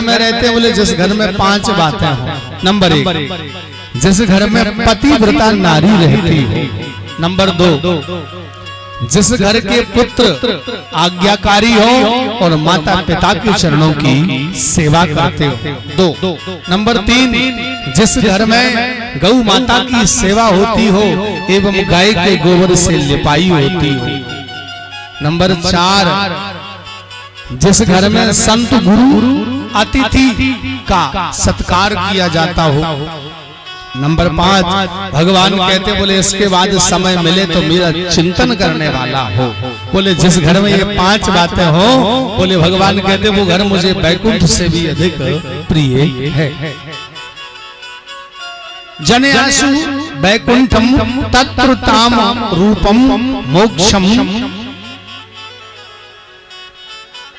में रहते हैं? बोले जिस घर में 5 बातें हो। नंबर 1, जिस घर में पतिव्रता नारी रहती हो। नंबर 2, जिस घर के पुत्र आज्ञाकारी हो और माता पिता के चरणों की सेवा करते हो। 2, नंबर 3, जिस घर में गौ माता की सेवा होती हो एवं गाय के गोबर से लिपाई होती हो। नंबर 4, जिस घर में संत गुरु अतिथि का सत्कार किया जाता हो। नंबर 5, भगवान कहते बोले इसके बाद समय मिले तो मेरा चिंतन करने वाला हो। बोले जिस घर में ये 5 बातें हो, बोले भगवान कहते वो घर मुझे वैकुंठ से भी अधिक प्रिय है। जनेषु वैकुंठम तत्र ताम रूपम मोक्षम।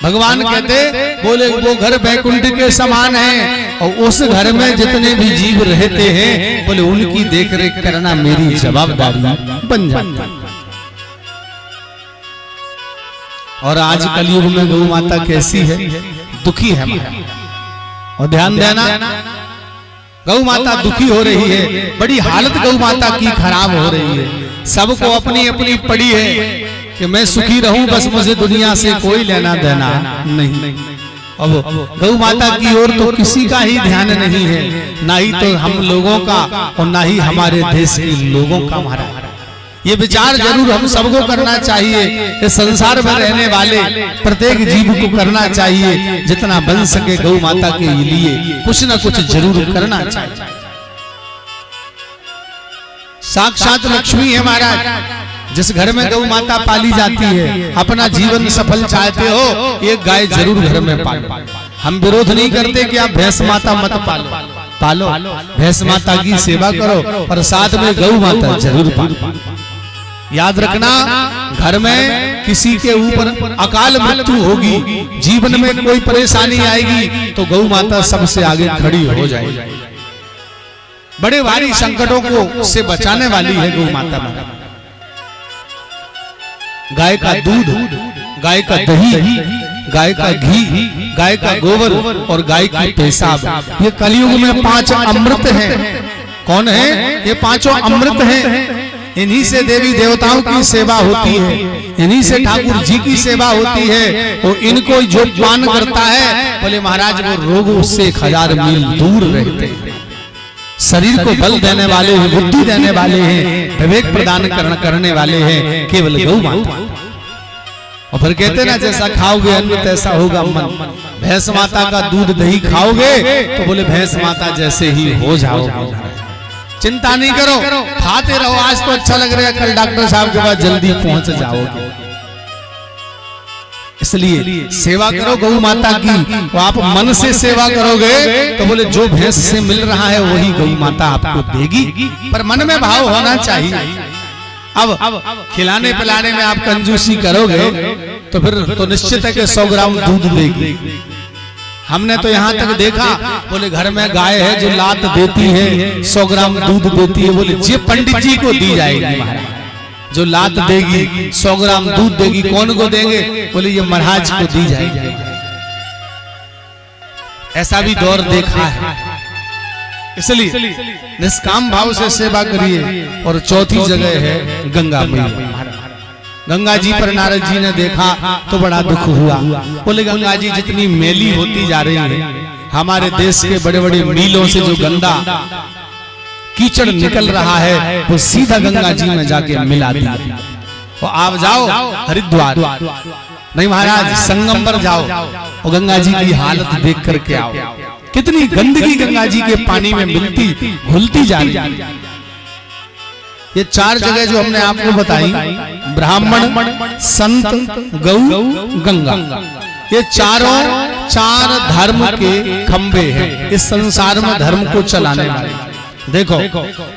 भगवान कहते बोले वो घर वैकुंठ के समान है और उस घर में जितने भी जीव रहते हैं बोले उनकी देखरेख करना मेरी जवाबदारी बन जाती है। और आज कलयुग में गौ माता कैसी है? दुखी है। और ध्यान देना, गौ माता दुखी हो रही है, बड़ी हालत गौ माता की खराब हो रही है। सबको अपनी अपनी पड़ी है कि मैं सुखी रहूं, बस मुझे दुनिया से कोई लेना देना नहीं। अब गौ माता की ओर तो किसी का ही ध्यान नहीं है, ना ही तो हम लोगों का और ना ही हमारे देश के लोगों का। हमारा ये विचार जरूर हम सबको करना चाहिए। इस संसार में रहने वाले प्रत्येक जीव को करना चाहिए, जितना बन सके गौ माता के लिए कुछ न कुछ जरूर करना चाहिए। साक्षात लक्ष्मी है महाराज। जिस घर में गौ माता पाली जाती है, अपना जीवन सफल चाहते हो, एक गाय जरूर घर में पालो। हम विरोध नहीं करते कि आप भैंस माता मत पालो, भैंस माता की सेवा करो, पर साथ में गौ माता जरूर पालो। याद रखना, घर में किसी के ऊपर अकाल मृत्यु होगी, जीवन में कोई परेशानी आएगी तो गौ माता सबसे आगे खड़ी हो जाएगी। बड़े भारी संकटों को से बचाने वाली है गौ माता। गाय का दूध, गाय का दही, गाय का घी, गाय का गोबर और गाय की पेशाब, ये कलयुग में 5 अमृत हैं। कौन है ये? 5 अमृत हैं। इन्हीं से देवी देवताओं की सेवा होती है, इन्हीं से ठाकुर जी की सेवा होती है। और इनको जो पान करता है बोले महाराज वो रोगों से 1000 मील दूर रहते हैं। शरीर को बल देने वाले हैं, बुद्धि देने वाले हैं, विवेक प्रदान करने वाले हैं केवल गौ माता। और फिर कहते ना जैसा खाओगे अन्न तैसा होगा मन। भैंस माता का दूध दही खाओगे तो बोले भैंस माता जैसे ही हो जाओगे। चिंता नहीं करो, खाते रहो। आज तो अच्छा लग रहा है, कल डॉक्टर साहब के पास जल्दी पहुंच जाओगे। इसलिए सेवा करो गौ माता की। तो आप मन से सेवा करोगे तो बोले जो भैंस से मिल रहा है वही गौ माता आपको देगी, पर मन में भाव होना चाहिए। अब खिलाने पिलाने में आप कंजूसी करोगे तो फिर तो निश्चित है कि 100 ग्राम दूध देगी। हमने तो यहाँ तक देखा बोले घर में गाय है जो लात देती है, 100 ग्राम दूध देती है, बोले ये पंडित जी को दी जाएगी महाराज। जो लात देगी 100 ग्राम दूध देगी, कौन को देंगे? बोले ये महाराज को दी जाएगी। ऐसा भी दौर देखा है। इसलिए निष्काम भाव से सेवा करिए। और चौथी जगह है गंगा मैया। गंगा जी पर नारद जी ने देखा तो बड़ा दुख हुआ। बोले गंगा जी जितनी मैली होती जा रही है, हमारे देश के बड़े बड़े मीलों से जो गंदा कीचड़ निकल रहा है वो सीधा गंगा जी में जाके मिला दिया। और आप जाओ हरिद्वार, नहीं महाराज संगम पर जाओ और गंगा जी की हालत देख करके आओ। कितनी गंदगी गंगा जी के पानी में मिलती घुलती जा रही है। ये 4 जगह जो हमने आपको बताई, ब्राह्मण, संत, गौ, गंगा, ये चारों 4 धर्म के खंबे हैं इस संसार में धर्म को चलाने वाले। देखो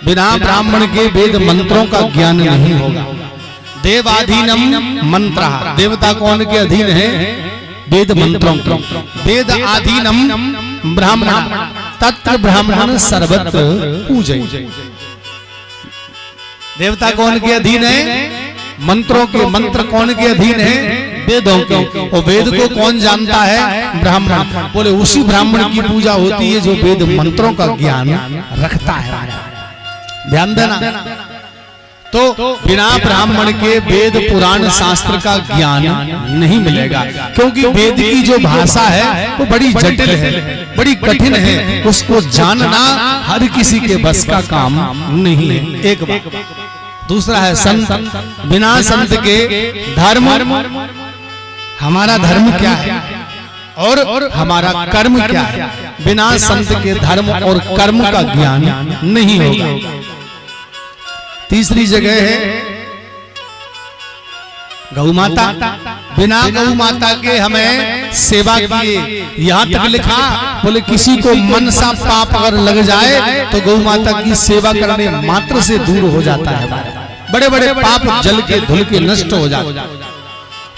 बिना ब्राह्मण के वेद मंत्रों का ज्ञान नहीं होगा। देवाधीनम मंत्र, देवता कौन के अधीन है? वेद मंत्रों के। वेद आधीनम ब्राह्मण, तत्र ब्राह्मण सर्वत्र पूजय। देवता कौन के अधीन है? मंत्रों के। मंत्र कौन के अधीन है? वेदों के, और वेद को कौन जानता है? ब्राह्मण। बोले उसी ब्राह्मण की पूजा होती है जो वेद मंत्रों का ज्ञान रखता है। ध्यान देना। तो बिना ब्राह्मण के वेद पुराण शास्त्र का ज्ञान नहीं मिलेगा, क्योंकि वेद की जो भाषा है वो बड़ी जटिल है, बड़ी कठिन है, उसको जानना हर किसी के बस का काम नहीं है। एक बात। दूसरा है संत। बिना संत के धर्म, हमारा धर्म क्या है और हमारा कर्म क्या है, बिना संत के धर्म और कर्म का ज्ञान नहीं होगा। तीसरी जगह है गौ माता। बिना गौ माता के हमें सेवा किए, यहाँ तक लिखा बोले किसी को मन सा पाप अगर लग जाए तो गौ माता की सेवा करने मात्र से दूर हो जाता है। बड़े बड़े पाप जल के धुल के नष्ट हो जाते हैं।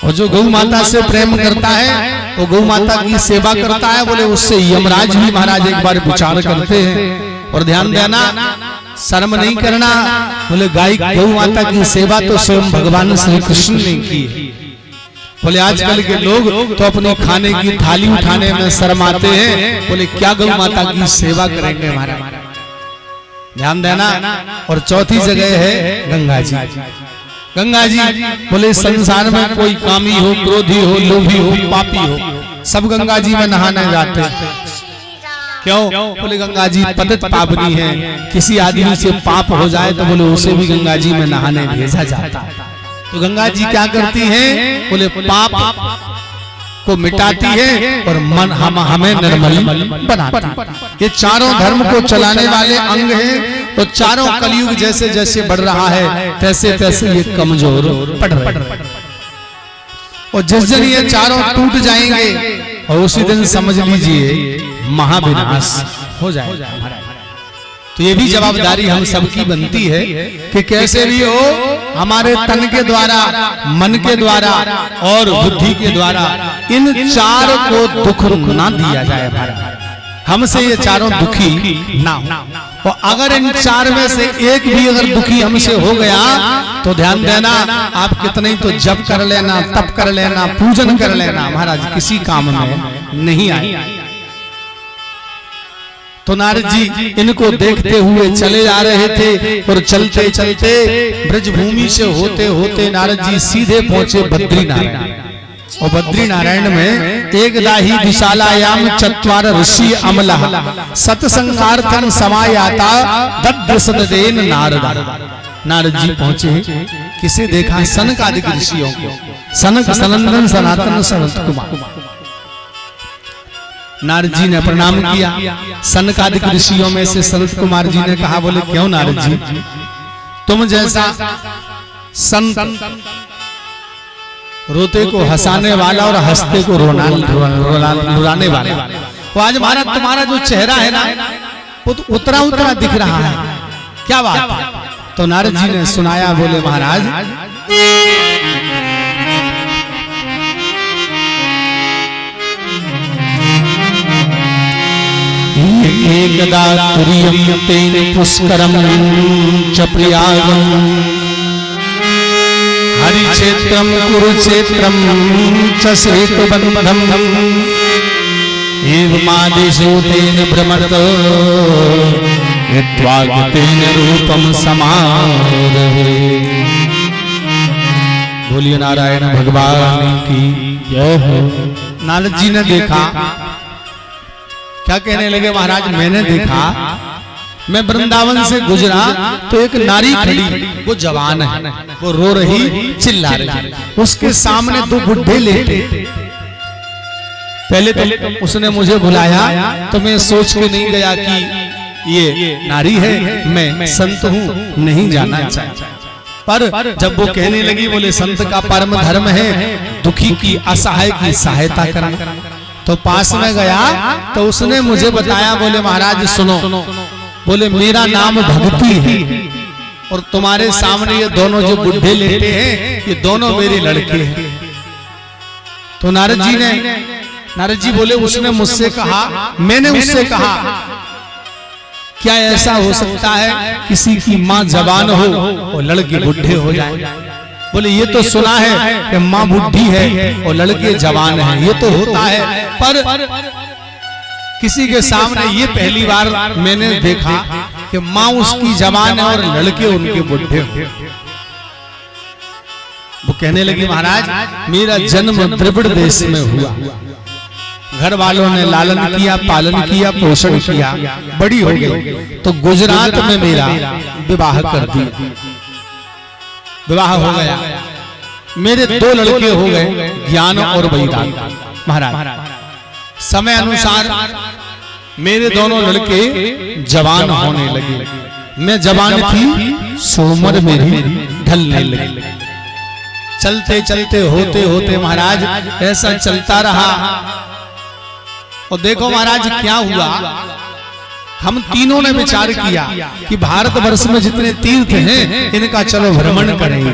और जो गौ माता से प्रेम करता है वो गौ माता की सेवा करता है, बोले उससे यमराज भी महाराज एक बार विचार करते हैं। और ध्यान देना, शर्म नहीं करना। बोले गाय गौ माता की सेवा तो स्वयं भगवान श्री कृष्ण ने की। बोले आजकल के लोग तो अपने खाने की थाली उठाने में शर्माते हैं, बोले क्या गौ माता की सेवा करेंगे हमारा। ध्यान देना। और चौथी जगह है गंगा जी। गंगा जी बोले संसार में कोई कामी हो, क्रोधी हो, लोभी हो, पापी हो, सब गंगा जी में नहाने जाते हैं। क्यों? बोले गंगा जी पतित पावनी है, किसी आदमी से पाप हो जाए तो बोले उसे भी गंगा जी में नहाने भेजा जाता है। तो गंगा जी क्या करती हैं? बोले पाप को मिटाती है और मन हमें निर्मल बनाती है। ये चारों धर्म को चलाने वाले अंग हैं। तो चारों कलयुग जैसे जैसे बढ़ रहा है तैसे तैसे ये कमजोर पड़ रहे हैं। और जिस दिन ये चारों टूट जाएंगे और उसी दिन समझ लीजिए महाविनाश हो जाएगा। तो ये भी जवाबदारी हम सबकी बनती है कि कैसे भी हो हमारे तन के द्वारा, मन के द्वारा और बुद्धि के द्वारा इन चार को दुख ना दिया जाए। हमसे ये चारों दुखी ना हो। और अगर इन चार में से एक भी अगर दुखी हमसे हो गया तो ध्यान देना, आप कितने तो जप कर लेना, तप कर लेना, पूजन कर लेना, महाराज किसी काम में नहीं आए। तो नारद जी इनको देखते हुए चले जा रहे थे और चलते चलते ब्रजभूमि से होते होते नारद जी सीधे पहुंचे बद्री नारायण। और बद्री नारायण में एक दाही विशालायाम चत्वार ऋषि अमला सत्संगार्थम समायाता दद्दसदेन नारद। नारद जी पहुंचे, किसे देखा? सनक आदि ऋषियों को। सनक, सनंदन, सनातन, सनत कुमार। नारद जी ने प्रणाम किया। सनकादिक ऋषियों में से सनत कुमार जी ने कहा, बोले क्यों नारद जी, तुम जैसा संत रोते को हंसाने वाला और हंसते को रुलाने वाला, तो आज महाराज तुम्हारा जो चेहरा है ना वो तो उतरा उतरा दिख रहा है, क्या बात है? तो नारद जी ने सुनाया, बोले महाराज एकदा तुर्यं तेन पुष्करं च प्रयागं हरिक्षेत्रं कुरुक्षेत्रं च सेतुबन्धं एवमादिशो तेन भ्रमत यत्वागतेन रूपं समारभे। बोलिए नारायण भगवान की जय हो। नारद जी ने देखा, क्या कहने लगे महाराज, मैंने देखा मैं वृंदावन से गुजरा तो एक नारी खड़ी, वो जवान है, वो रो रही, चिल्ला रही, उसके सामने दो बुढ़े लेटे। पहले तो उसने मुझे बुलाया तो मैं सोच के नहीं गया कि ये नारी है, मैं संत हूँ, नहीं जाना चाहता। पर जब वो कहने लगी, बोले संत का परम धर्म है दुखी की, असहाय की सहायता करना, तो पास में गया तो उसने मुझे बताया, बोले महाराज सुनो, बोले मेरा नाम भक्ति है और तुम्हारे सामने ये दोनों जो बुढ़े लेटे हैं ये दोनों मेरे लड़के हैं। तो नारद जी बोले उसने मुझसे कहा, मैंने उससे कहा क्या ऐसा हो सकता है किसी की माँ जवान हो और लड़के बुढ़े हो जाए? बोले ये तो सुना है कि माँ बुढ़ी है और लड़के जवान हैं, ये तो होता है, पर किसी के सामने ये पहली बार मैंने देखा कि माँ उसकी जवान है और लड़के उनके बुढ़े हो। वो कहने लगी महाराज मेरा जन्म द्रविड़ देश में हुआ, घर वालों ने लालन किया, पालन किया, पोषण किया, बड़ी हो गई तो गुजरात में मेरा विवाह कर दिया, विवाह हो गया, मेरे 2 लड़के हो गए ज्ञान और वैराग्य। महाराज समय अनुसार मेरे दोनों लड़के जवान होने लगे, मैं जवान थी सो उम्र मेरी ढलने लगी। चलते चलते होते होते महाराज ऐसा चलता रहा और देखो महाराज क्या हुआ, हम तीनों ने विचार किया कि भारतवर्ष में जितने तीर्थ हैं इनका चलो भ्रमण करेंगे,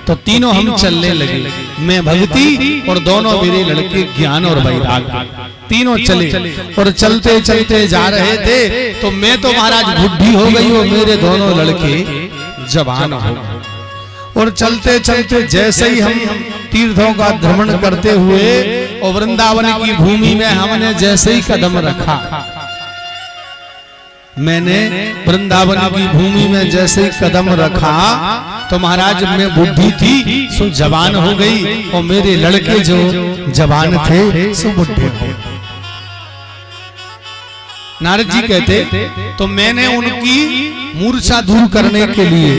तो तीनों हम चलने लगे, मैं भक्ति और दोनों मेरे लड़के ज्ञान और वैराग्य, तीनों चले और चलते चलते जा रहे थे तो मैं तो महाराज बुढ़ी हो गई और मेरे दोनों लड़के जवान हो गए। और चलते चलते जैसे ही हम तीर्थों का भ्रमण करते हुए और वृंदावन की भूमि में हमने जैसे ही कदम रखा, मैंने वृंदावन की भूमि में जैसे ही कदम रखा तो महाराज मैं बुढ़ी थी सो जवान हो गई और मेरे लड़के जो जवान थे सो बुढ़े हो गए। नारद जी कहते तो मैंने उनकी मूर्छा दूर करने के लिए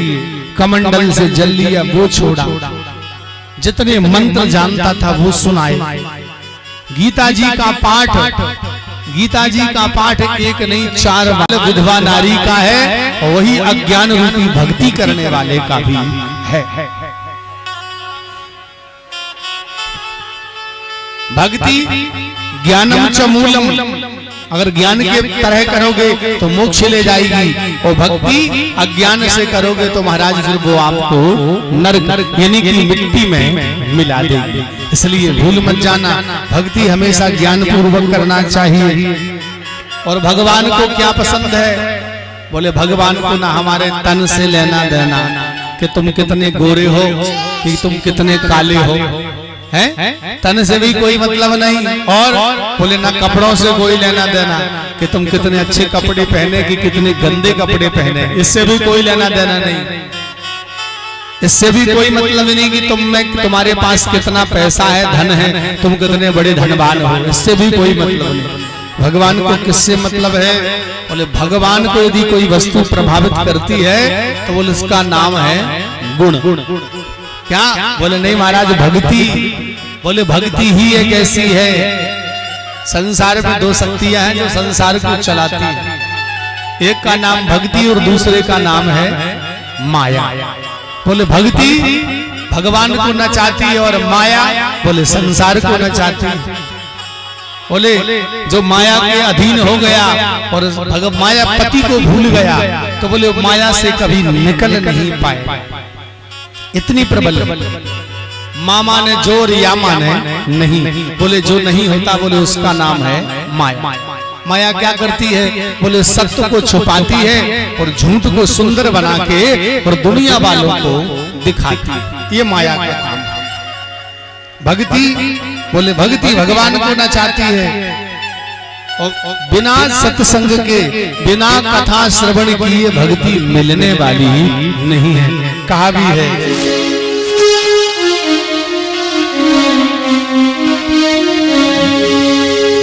कमंडल से जल लिया, वो छोड़ा, जितने मंत्र जानता था वो सुनाए। गीता जी का पाठ, गीता जी का पाठ एक नहीं 4 विधवा नारी का है और वही अज्ञान रूपी भक्ति करने वाले का भी है। भक्ति ज्ञानम च मूलम, अगर ज्ञान के तरह करोगे तो मोक्ष ले जाएगी और भक्ति अज्ञान से करोगे तो महाराज फिर वो आपको नरक यानी कि मिट्टी में मिला देगी। इसलिए भूल मत जाना, भक्ति हमेशा ज्ञान पूर्वक करना चाहिए। और भगवान को क्या पसंद है, बोले भगवान को ना हमारे तन से लेना देना कि तुम कितने गोरे हो कि तुम कितने काले हो, हैं? तन से भी कोई मतलब नहीं, और बोले ना कपड़ों से कोई लेना देना कि तुम कितने अच्छे कपड़े पहने कि कितने गंदे कपड़े पहने, इससे भी कोई लेना देना नहीं। इससे भी कोई मतलब नहीं कि तुम्हारे पास कितना पैसा है, धन है, तुम कितने बड़े धनवान हो, इससे भी कोई मतलब नहीं। भगवान को किससे मतलब है, बोले भगवान को यदि कोई वस्तु प्रभावित करती है तो बोले उसका नाम है गुण। क्या बोले नहीं महाराज भक्ति, बोले भक्ति ही एक ऐसी है, संसार में 2 शक्तियां हैं जो संसार को चलाती है, एक का नाम भक्ति और दूसरे का नाम है माया। बोले भक्ति भगवान को नचाती है और माया बोले संसार को नचाती है। बोले जो माया के अधीन हो गया और माया पति को भूल गया तो बोले माया से कभी निकल नहीं पाए, इतनी प्रबल। मामा ने जोर या माने नहीं, बोले जो नहीं होता बोले उसका नाम है माया। माया क्या करती है, बोले सत्य को छुपाती है और झूठ को सुंदर बना के और दुनिया वालों को दिखाती है, ये माया का काम है। भक्ति बोले भक्ति भगवान को नचाती है और बिना सत्संग के, बिना कथा श्रवण किए भक्ति मिलने वाली नहीं है। कहा भी है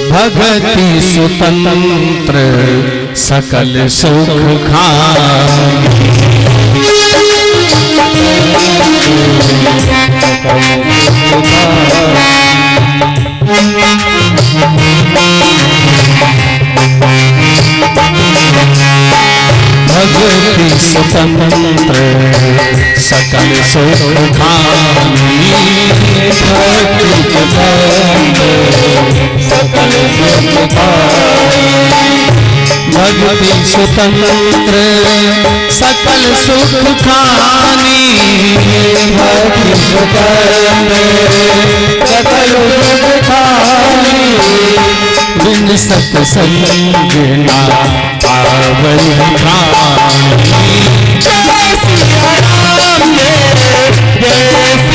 भक्ति स्वतंत्र सकल सुख खाए, भक्ति स्वतंत्र सकल सुख खाए, भक्ति स्वतंत्र सकल सुख खाए, भक्ति स्वतंत्र सकल सुख खानी, भक्ति स्वतंत्र सकल सुख खानी, बिन सत्संग ना पावई प्राणी। जय सिया राम जय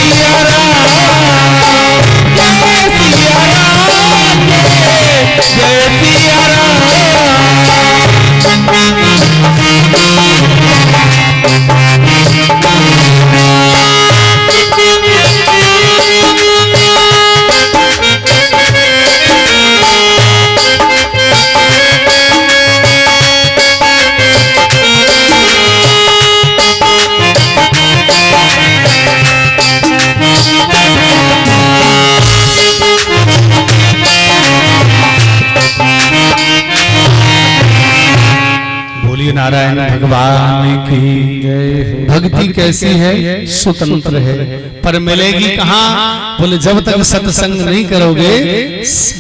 बोलिए नारायण भगवान की जय। भक्ति कैसी है? स्वतंत्र है, पर मिलेगी कहाँ? बोले जब तक सत्संग नहीं करोगे,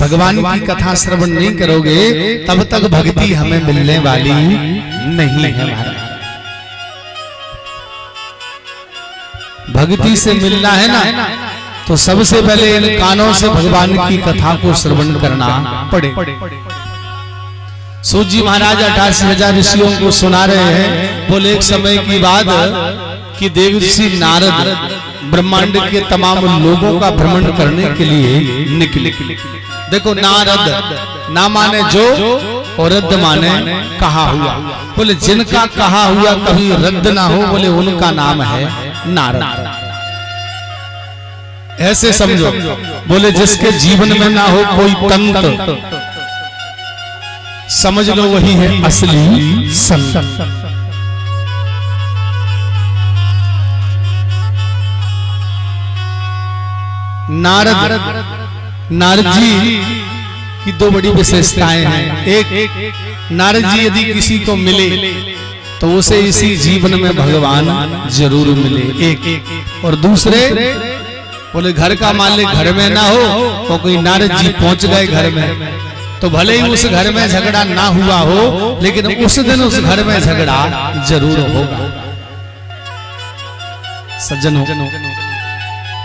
भगवान की कथा श्रवण नहीं करोगे, तब तक भक्ति हमें मिलने वाली नहीं है महाराज। भक्ति से मिलना है ना, तो सबसे पहले इन कानों से भगवान की कथा को श्रवण करना पड़े। सूत जी महाराज 88,000 ऋषियों को सुना रहे हैं। बोले एक समय की बात कि देवर्षि नारद ब्रह्मांड के तमाम लोगों का भ्रमण करने के लिए निकले। देखो, नारद ना माने जो और रद्द माने कहा हुआ। बोले जिनका कहा हुआ कभी रद्द ना हो, बोले उनका नाम है नारद। ऐसे समझो। बोले जिसके जीवन में ना हो कोई तंत्र, समझ लो वही है असली संत। नारद जी की दो बड़ी विशेषताएं हैं। एक, नारद जी यदि किसी को मिले तो उसे इसी जीवन में भगवान जरूर मिले। एक और दूसरे, बोले घर का मालिक घर में ना हो तो कोई नारद जी पहुंच गए घर में, तो भले ही उस घर में झगड़ा ना हुआ हो, लेकिन उस दिन उस घर में झगड़ा जरूर होगा। सज्जनों,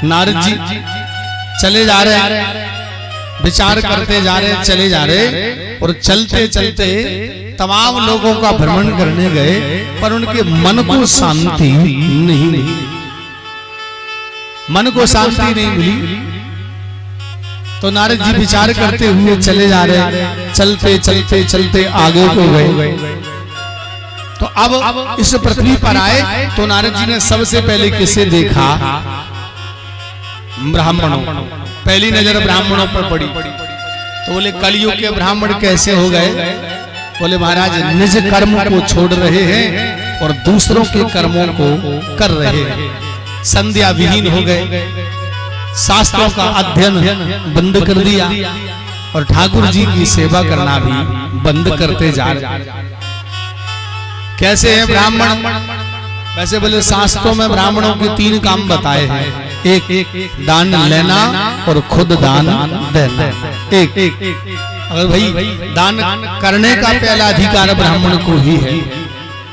नारद जी चले जा रहे, विचार करते जा रहे, चले जा रहे, और चलते चलते तमाम लोगों का भ्रमण करने गए, पर उनके मन को शांति नहीं मिली। मन को शांति नहीं मिली तो नारद जी विचार करते हुए चले जा रहे, चलते चलते चलते आगे को गए। तो अब इस पृथ्वी पर आए तो नारद जी ने सबसे पहले किसे देखा? ब्राह्मणों। पहली नजर ब्राह्मणों पर पड़ी। तो बोले कलयुग के ब्राह्मण कैसे हो गए? बोले महाराज निज कर्म को छोड़ रहे हैं और दूसरों के कर्मों को कर रहे हैं, संध्या विहीन हो गए, शास्त्रों का अध्ययन बंद कर दिया और ठाकुर जी की सेवा करना भी बंद करते जा रहे। कैसे हैं ब्राह्मण? वैसे बोले शास्त्रों में ब्राह्मणों के 3 काम बताए हैं। एक, दान लेना और खुद दान देना। एक, अगर भाई दान करने का पहला अधिकार ब्राह्मण को ही है,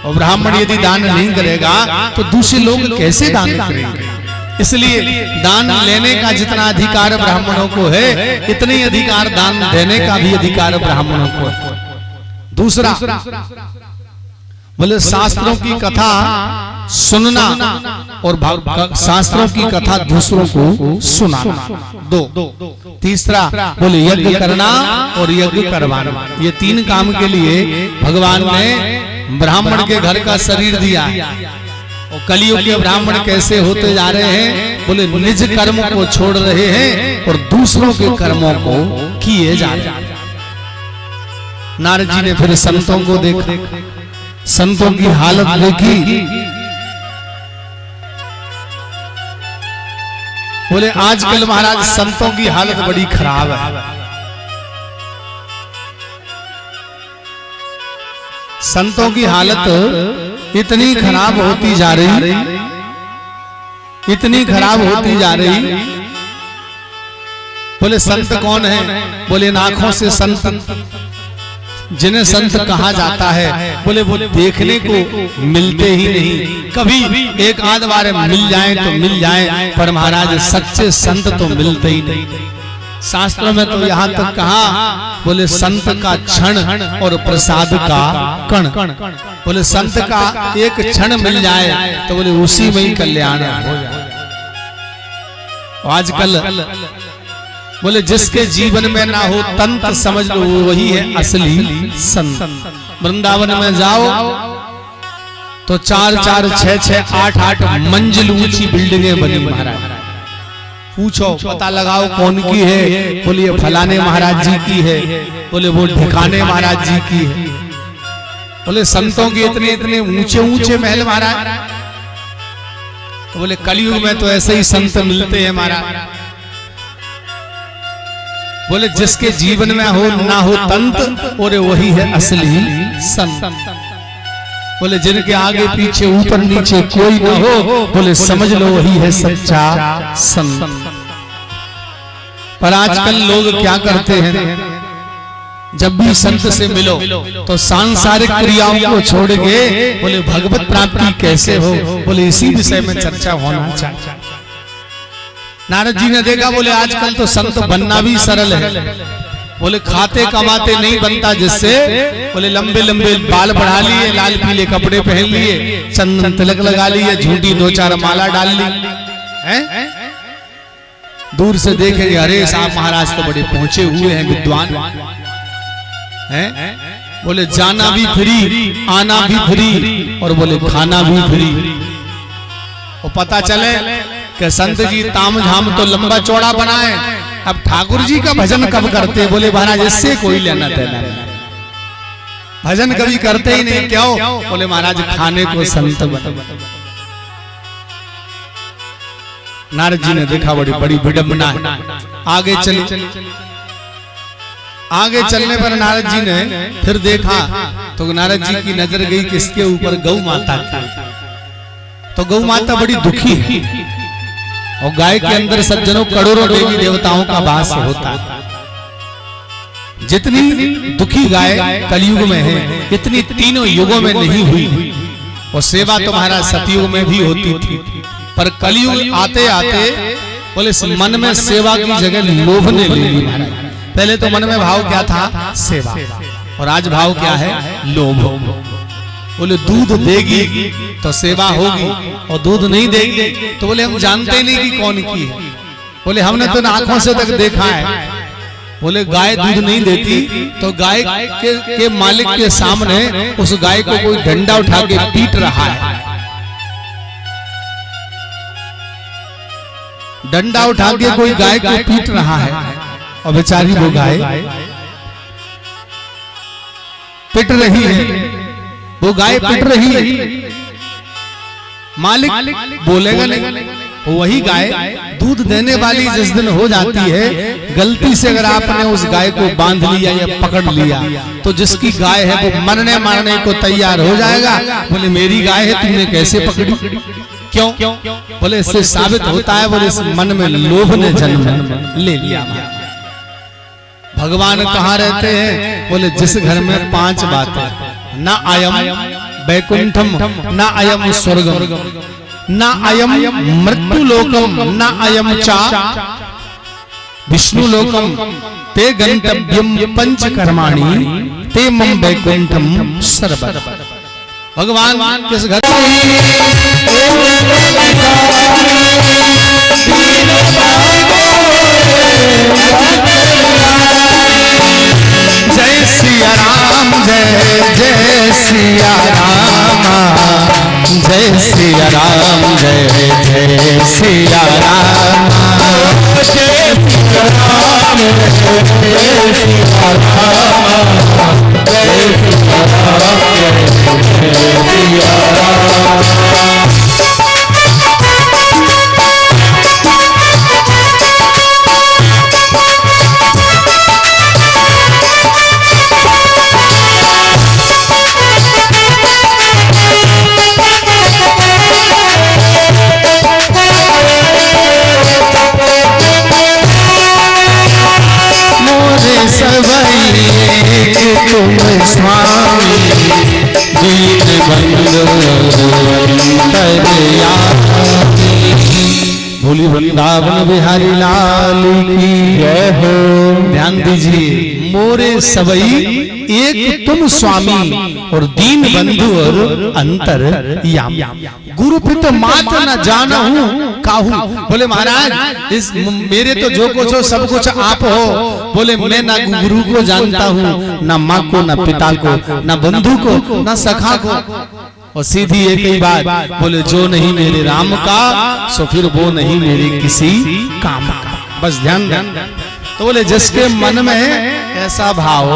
और ब्राह्मण यदि दान नहीं करेगा तो दूसरे लोग कैसे दान करेंगे? इसलिए दान लेने का जितना अधिकार ब्राह्मणों को है, इतने अधिकार दान देने का भी अधिकार ब्राह्मणों को है। दूसरा, बोले शास्त्रों की कथा सुनना और शास्त्रों की कथा दूसरों को सुनाना। 2, तीसरा, बोले यज्ञ करना और यज्ञ करवाना। ये 3 काम के लिए भगवान ने ब्राह्मण के घर का शरीर दिया। और कलयुग के ब्राह्मण कैसे होते जा रहे हैं? बोले निज कर्म को छोड़ रहे हैं और दूसरों के कर्मों को किए जा रहे हैं। नारद जी ने फिर संतों को देखा, संतों की हालत देखी। बोले आजकल महाराज संतों की हालत बड़ी खराब है। संतों की हालत इतनी खराब होती जा रही, इतनी खराब होती जा रही। बोले संत कौन है? बोले आंखों से संत, जिन्हें संत कहा जाता है, बोले वो देखने को मिलते ही नहीं। कभी एक आध बार मिल जाए तो मिल जाए, पर महाराज सच्चे संत तो मिलते ही नहीं। शास्त्रों में तो यहाँ तक कहा, बोले संत का क्षण और प्रसाद का कण। बोले संत का एक क्षण मिल जाए तो बोले उसी में ही कल्याण हो जाए। आजकल बोले जिसके जीवन में ना हो तंत्र, समझ लो वही है असली संत। वृंदावन में जाओ तो 4-4, 6-6, 8-8 मंजिल ऊंची बिल्डिंगें बनी महाराज। पूछो, पता लगाओ कौन की है? बोलिए फलाने महाराज जी की है, बोले वो ढिकाने महाराज जी की है। बोले संतों के इतने इतने ऊंचे ऊंचे महल महाराज। तो बोले कलयुग में तो ऐसे ही संत मिलते हैं महाराज। बोले जिसके जीवन में हो ना हो तंत्र, और वही है असली संत। बोले जिनके आगे पीछे ऊपर नीचे कोई न हो, बोले समझ लो वही है सच्चा संत। पर आजकल लोग क्या करते हैं, जब भी संत से मिलो तो सांसारिक क्रियाओं को छोड़ के बोले भगवत प्राप्ति कैसे हो, बोले इसी विषय में चर्चा होना चाहिए। नारद जी ने देखा, बोले आजकल तो संत बनना भी सरल है, बोले खाते कमाते नहीं बनता जिससे, बोले लंबे लंबे बाल बढ़ा लिए, लाल पीले कपड़े पहन लिए, चंदन तिलक लगा लिए, झूठी 2-4 माला डाल ली हैं? दूर से देखेंगे अरे साहब महाराज तो बड़े पहुंचे हुए हैं, विद्वान हैं, बोले जाना भी फ्री, आना भी फ्री, और बोले खाना भी फ्री। और पता चले कि संत जी ताम झाम तो लंबा चौड़ा बनाए, अब ठाकुर जी का भजन कब करते, बोले महाराज इससे कोई लेना देना नहीं, भजन कभी करते ही नहीं, क्यों, बोले महाराज खाने को संत बने। नारद जी ने देखा बड़ी बड़ी विडंबना है, आगे चले। आगे चलने पर नारद जी ने फिर देखा तो नारद जी की नजर गई किसके ऊपर, गौ माता की। तो गौ माता बड़ी दुखी है, और गाय के अंदर सज्जनों करोड़ों देवी देवताओं का वास होता है। जितनी दुखी गाय कलयुग में है, इतनी तीनों युगों में नहीं हुई। और सेवा तो महाराज सतयुग में भी होती थी, पर कलयुग आते आते बोले मन में सेवा की जगह लोभ ने ले ली महाराज। पहले तो मन में भाव क्या था, सेवा, और आज भाव क्या है, लोभ। बोले दूध देगी तो सेवा होगी, और दूध नहीं देगी तो बोले हम जानते ही नहीं कि कौन की है। बोले हमने तो आंखों से तक देखा है, बोले गाय दूध नहीं देती तो गाय के मालिक के सामने उस गाय को कोई डंडा उठा के पीट रहा है, डंडा उठा के कोई गाय को पीट रहा है, और बेचारी वो गाय पिट रही है, वो गाय पिट रही है, मालिक बोलेगा नहीं। वही गाय दूध देने वाली जिस दिन हो जाती है, गलती से अगर आपने उस गाय को बांध लिया या पकड़ लिया तो जिसकी गाय है वो मरने मारने को तैयार हो जाएगा। बोले मेरी गाय है, तुमने कैसे पकड़ी, क्यों, बोले इससे साबित होता है, बोले इस मन में लोभ ने जन्म ले लिया। भगवान कहाँ रहते हैं, बोले जिस घर में 5 बातें, न अयम वैकुंठम, न अयम स्वर्गम, न अयम मृत्यु लोकम, न अयम चा विष्णु लोकम, ते गंतव्यम पंच कर्माणि, ते मम वैकुंठम सर्वदा। भगवान किस घर, जय सिया राम, जय जय सिया राम, जय सिया राम, जय जय सिया राम, जय सिया राम, जय सिया राम, जय सिया राम, जय सिया राम। तुम स्वामी दीन बंधु भोली वृंदावन बिहारी लाल की जय हो। ध्यान दीजिए, मोरे सबई एक तुम स्वामी और दीन बंधु और अंतर याम, गुरु पित मात न जाना हूँ काहू। बोले महाराज इस मेरे तो जो कुछ हो सब कुछ आप हो। बोले मैं ना गुरु को जानता हूँ, ना माँ को, ना पिता को, ना बंधु को, ना सखा को। और सीधी एक ही बात, बोले जो नहीं मेरे राम का सो फिर वो नहीं मेरे किसी काम का। बस ध्यान ध्यान। तो बोले जिसके मन में ऐसा भाव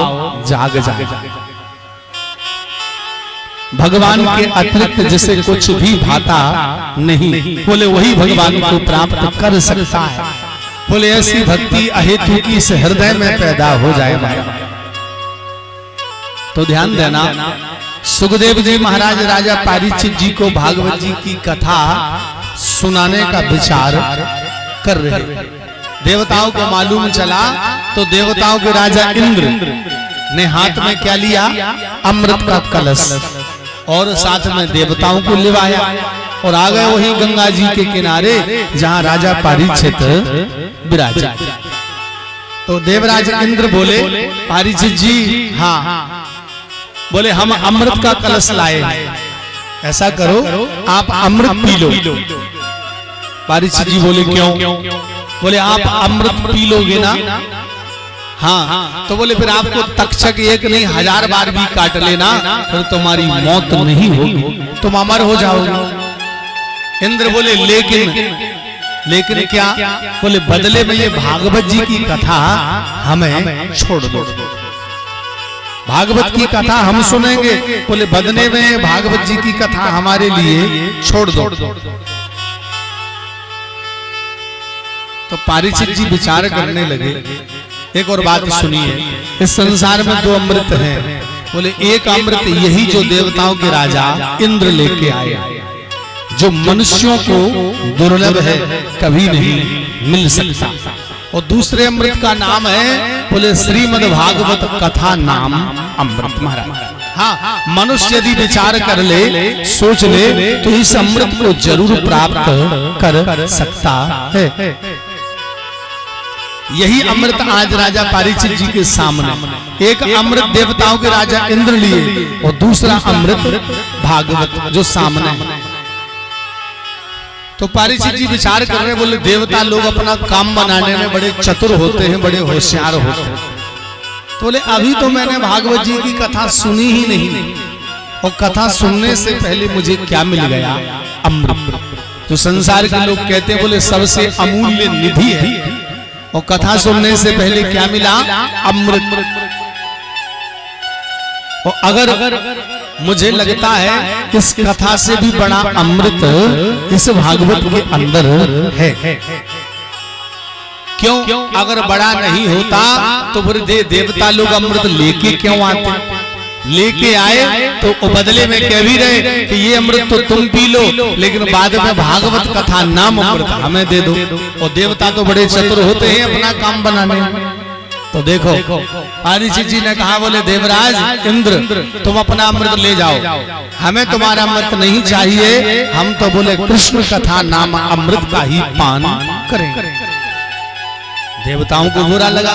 जाग जाए, भगवान के अतिरिक्त जिसे कुछ भी भाता नहीं, बोले वही भगवान को प्राप्त कर सकता है। बोले ऐसी भक्ति अहेतु की इस हृदय में पैदा हो जाए। तो ध्यान देना, सुखदेव जी महाराज राजा परीक्षित जी को भागवत जी की कथा सुनाने का विचार कर रहे। देवताओं को मालूम चला तो देवताओं के राजा इंद्र ने हाथ में क्या लिया, अमृत का कलश, और साथ में देवताओं को लिवाया और आ गए वही गंगा जी के किनारे जहां राजा परीक्षित विराजे। तो देवराज इंद्र बोले, परीक्षित जी हाँ, बोले हम अमृत का कलश लाए, ऐसा करो आप अमृत पी लो। परीक्षित जी बोले क्यों? बोले आप अमृत पी लोगे ना, हाँ, तो बोले फिर आपको तक्षक एक नहीं 1000 बार भी काट लेना, फिर तुम्हारी मौत नहीं होगी, तुम अमर हो जाओगे। इंद्र बोले लेकिन क्या? बोले बदले में ये भागवत जी की कथा हमें छोड़ दो, भागवत की कथा हम सुनेंगे। बोले बदले में भागवत जी की कथा हमारे लिए छोड़ दो। तो परीक्षित जी विचार करने लगे। एक और बात सुनिए, इस संसार में 2 अमृत हैं। बोले एक अमृत यही जो देवताओं के राजा इंद्र लेके आए, जो मनुष्यों को दुर्लभ है, कभी नहीं मिल सकता। और दूसरे अमृत का नाम है, बोले श्रीमद् भागवत कथा नाम अमृत। महाराज हाँ, मनुष्य यदि विचार कर ले, सोच ले, तो इस अमृत को जरूर प्राप्त कर सकता है। यही अमृत आज राजा परीक्षित जी के सामने, एक अमृत देवताओं के राजा इंद्र लिए और दूसरा अमृत भागवत जो सामने। तो परीक्षित जी विचार कर रहे, बोले देवता लोग अपना काम बनाने में बड़े चतुर होते हैं, बड़े होशियार होते हैं। तो बोले अभी तो मैंने भागवत जी की कथा सुनी ही नहीं, और कथा सुनने से पहले मुझे क्या मिल गया? अमृत। जो संसार के लोग कहते हैं बोले सबसे अमूल्य निधि है, और कथा सुनने से पहले क्या मिला? अमृत। और अगर मुझे लगता है इस कथा से भी बड़ा अमृत इस भागवत के अंदर है। क्यों? अगर बड़ा नहीं होता तो बोले देवता लोग अमृत लेके क्यों आते? लेके आए तो बदले में कह भी रहे कि ये अमृत तो तुम पी लो, लेकिन बाद में भागवत कथा नाम अमृत हमें दे दो। और देवता तो बड़े चतुर होते हैं अपना काम बनाने। तो देखो परीक्षित जी ने कहा, बोले देवराज इंद्र तुम अपना अमृत ले जाओ, हमें तुम्हारा अमृत नहीं चाहिए, हम तो बोले कृष्ण कथा नाम अमृत का ही पान करेंगे। देवताओं को बुरा लगा,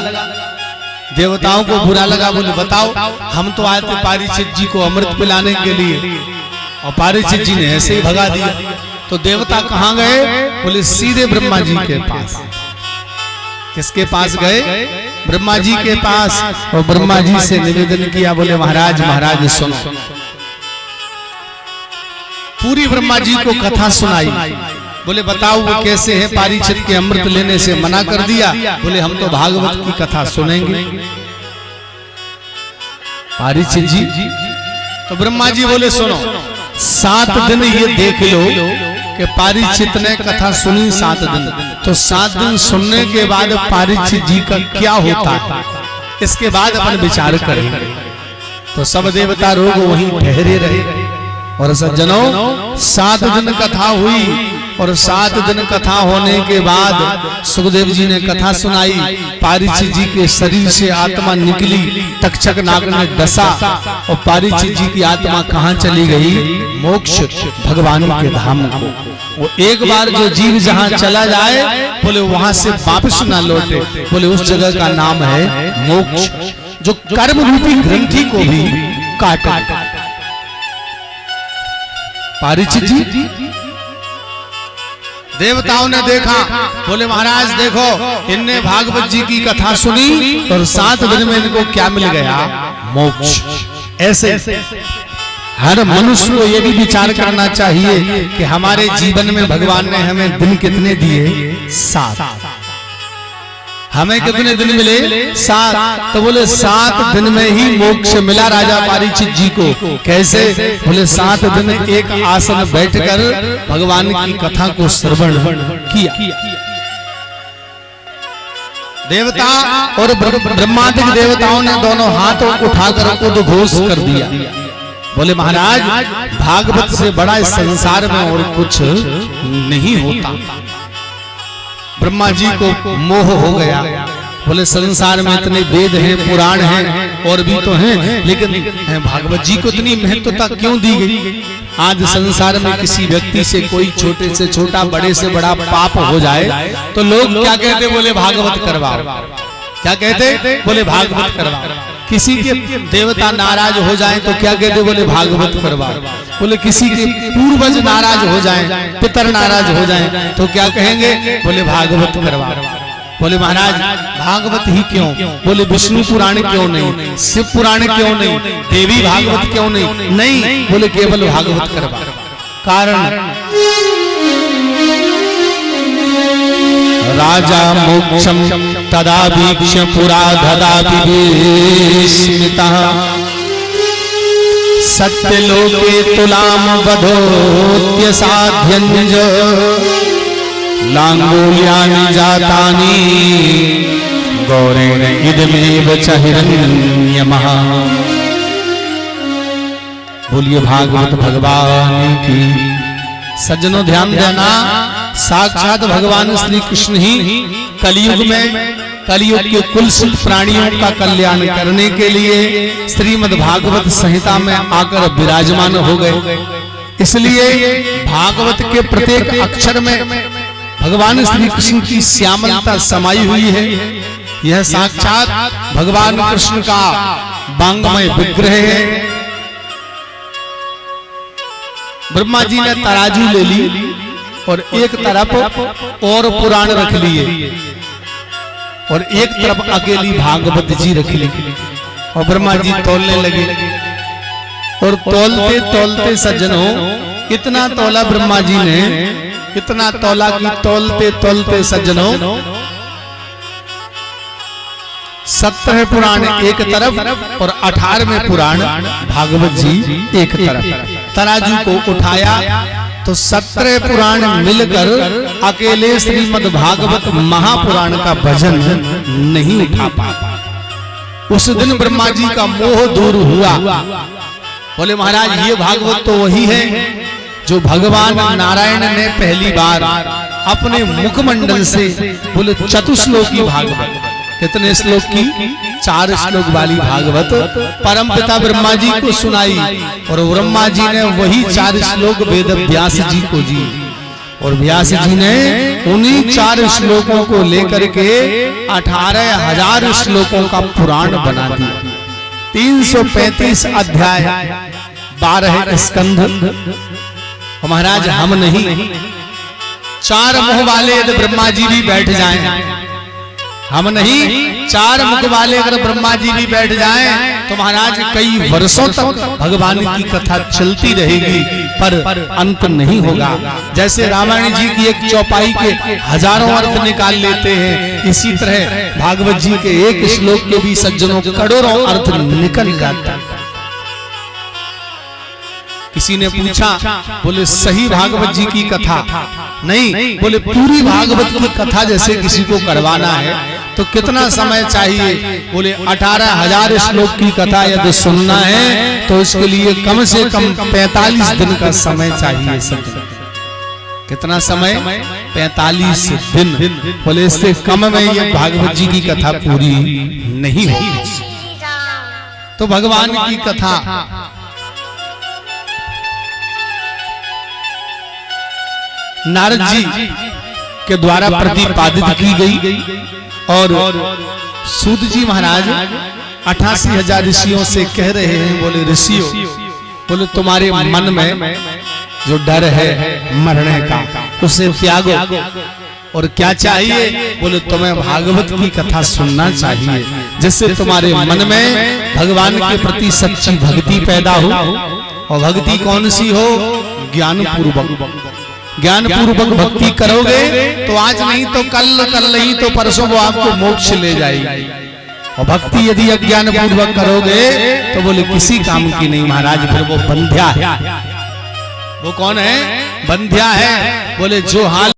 देवताओं को बुरा लगा। बोले बताओ, हम तो आए थे परीक्षित जी को अमृत पिलाने के लिए, और परीक्षित जी ने ऐसे ही भगा दिया। तो देवता कहाँ गए? बोले सीधे ब्रह्मा जी के पास। किसके पास गए? ब्रह्मा जी के पास। और ब्रह्मा जी से निवेदन किया, बोले महाराज सुनो। पूरी ब्रह्मा जी को कथा सुनाई। बोले बताओ वो कैसे है? परीक्षित के अमृत लेने से मना कर दिया। बोले हम तो भागवत की कथा सुनेंगे। परीक्षित जी तो ब्रह्मा जी बोले सुनो, 7 दिन ये देख लो कि परीक्षित ने कथा सुनी 7 दिन, तो 7 दिन सुनने के बाद परीक्षित जी का क्या होता है, इसके बाद अपन विचार करेंगे। तो सब देवता लोग वहीं ठहरे रहे। और सज्जनों 7 दिन कथा हुई, और 7 दिन कथा होने के बाद सुखदेव जी ने कथा सुनाई। परीक्षित जी के शरीर से आत्मा निकली, तक्षक नाग ने डसा, और परीक्षित जी की आत्मा कहाँ चली गई? मोक्ष, भगवान के धाम को। वो एक बार जो जीव जहाँ चला जाए, बोले वहां से वापस ना लौटे, बोले उस जगह का नाम है मोक्ष, जो कर्म रूपी ग्रंथि को भी काटे। परीक्षित जी देवताओं ने देखा, बोले महाराज देखो, इनने भागवत जी की कथा सुनी और 7 दिन में इनको क्या मिल गया? मोक्ष। ऐसे हर मनुष्य को यह भी विचार करना चाहिए कि हमारे जीवन में भगवान ने हमें दिन कितने दिए? 7। हमें कितने दिन मिले? 7। तो बोले 7 दिन में ही मोक्ष मिला राजा परीक्षित जी को। कैसे? बोले 7 दिन एक आसन बैठकर भगवान की कथा को श्रवण किया। देवता और ब्रह्मादिक देवताओं ने दोनों हाथों उठाकर उद्घोष कर दिया, बोले महाराज भागवत से बड़ा इस संसार में और कुछ नहीं होता। ब्रह्मा जी को मोह हो गया। बोले संसार में इतने वेद हैं, पुराण हैं और भी तो हैं, लेकिन भागवत जी को इतनी महत्वता क्यों दी गई? आज संसार में किसी व्यक्ति से कोई छोटे से छोटा, बड़े से बड़ा पाप हो जाए तो लोग क्या कहते? बोले भागवत करवाओ। क्या कहते? बोले भागवत करवाओ। किसी के देवता नाराज हो जाएं तो क्या कहते? बोले भागवत करवाओ। बोले किसी के पूर्वज नाराज हो जाएं, पितर नाराज हो जाएं तो क्या कहेंगे? बोले भागवत करवाओ। बोले महाराज भागवत ही क्यों? बोले विष्णु पुराण क्यों नहीं? शिव पुराण क्यों नहीं? देवी भागवत क्यों नहीं? नहीं, बोले केवल भागवत करवाओ। कारण राजा मोक्षम तदा वीक्ष्य पुरा ददाति विस्मितः सत्यलोके तुलाम वधोत्य साध्यञ्ज लांगूल्यानि जातानि गौरेण इदमेव च हिरण्यमः। बोलिए भागवत भगवान की। सज्जनों ध्यान देना, साक्षात भगवान श्री कृष्ण ही कलयुग में, कलयुग के कुल प्राणियों का कल्याण करने के लिए श्रीमद् भागवत संहिता में आकर विराजमान हो गए। इसलिए भागवत के प्रत्येक अक्षर में भगवान श्री कृष्ण की श्यामलता समाई हुई है। यह साक्षात भगवान कृष्ण का वांगमय विग्रह है। ब्रह्मा जी ने तराजू ले ली और एक तरफ और पुराण रख लिए और एक तरफ अकेली भागवत जी रख ली और ब्रह्मा जी तौलने लगे। और तौलते तौलते सज्जनों इतना तौला ब्रह्मा जी ने, इतना तौला कि तौलते तौलते सज्जनों 17 पुराण एक तरफ और 18वें पुराण भागवत जी एक तरफ। तराजू को उठाया तो 17 पुराण मिलकर अकेले श्रीमद् भागवत महापुराण का वजन नहीं उठा पाया। उस दिन ब्रह्मा जी का मोह दूर हुआ। बोले महाराज ये भागवत तो वही है जो भगवान नारायण ने पहली बार अपने मुखमंडल से, बोले चतुश्लोकी भागवत। कितने श्लोक की? 4 श्लोक वाली भागवत परमपिता ब्रह्मा जी को सुनाई और ब्रह्मा जी ने वही 4 श्लोक वेद व्यास जी को दी और व्यास जी ने उन्हीं 4 श्लोकों को लेकर के 18,000 श्लोकों का पुराण बना दिया। 335 अध्याय, 12 स्कंध। महाराज हम नहीं, 4 मुख वाले यदि ब्रह्मा जी भी बैठ जाएं, हम नहीं, 4 मुख वाले अगर ब्रह्मा जी भी बैठ जाएं तो महाराज कई वर्षों तक भगवान की कथा चलती रहेगी पर अंत नहीं होगा। जैसे रामायण जी की एक चौपाई के हजारों अर्थ निकाल लेते हैं, इसी तरह भागवत जी के एक श्लोक के भी सज्जनों करोड़ों अर्थ निकल जाता है। किसी ने पूछा, बोले सही भागवत जी की कथा नहीं, बोले पूरी भागवत की कथा जैसे किसी को करवाना है तो कितना समय चाहिए? बोले 18,000 श्लोक की कथा यदि सुनना है तो इसके लिए कम से कम 45 दिन का समय चाहिए। कितना समय? 45 दिन। बोले इससे कम में ये भागवत जी की कथा पूरी नहीं होगी। तो भगवान की कथा नारद जी के द्वारा प्रतिपादित की गई और सूत जी महाराज 88,000 ऋषियों से कह रहे हैं, बोले ऋषियों, बोले तुम्हारे मन में जो डर है मरने का उसे त्यागो और क्या चाहिए? बोले तुम्हें भागवत की कथा सुनना चाहिए जिससे तुम्हारे मन में भगवान के प्रति सच्ची भक्ति पैदा हो। और भक्ति कौन सी हो? ज्ञान पूर्वक। ज्ञान पूर्वक भक्ति करोगे तो आज नहीं तो कल, कल नहीं तो परसों वो आपको मोक्ष ले जाएगी। और भक्ति यदि अज्ञान पूर्वक करोगे तो बोले किसी काम की नहीं महाराज, फिर वो बंध्या है। वो कौन है? बंध्या है। बोले जो हाल